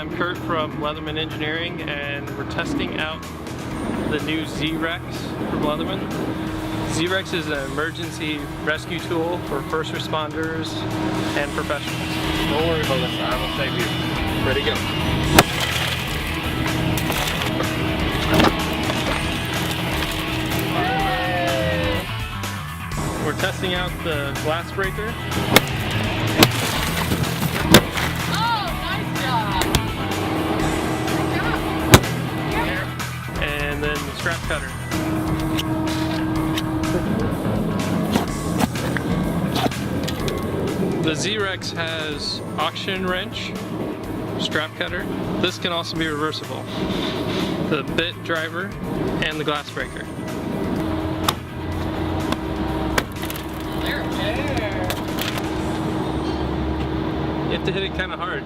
I'm Kurt from Leatherman Engineering, and we're testing out the new Z-Rex from Leatherman. Z-Rex is an emergency rescue tool for first responders and professionals. Don't worry, Melissa, I will save you. Ready, go. We're testing out the glass breaker. And then the strap cutter. The Z-Rex has auction wrench, strap cutter. This can also be reversible. The bit driver and the glass breaker. You have to hit it kind of hard.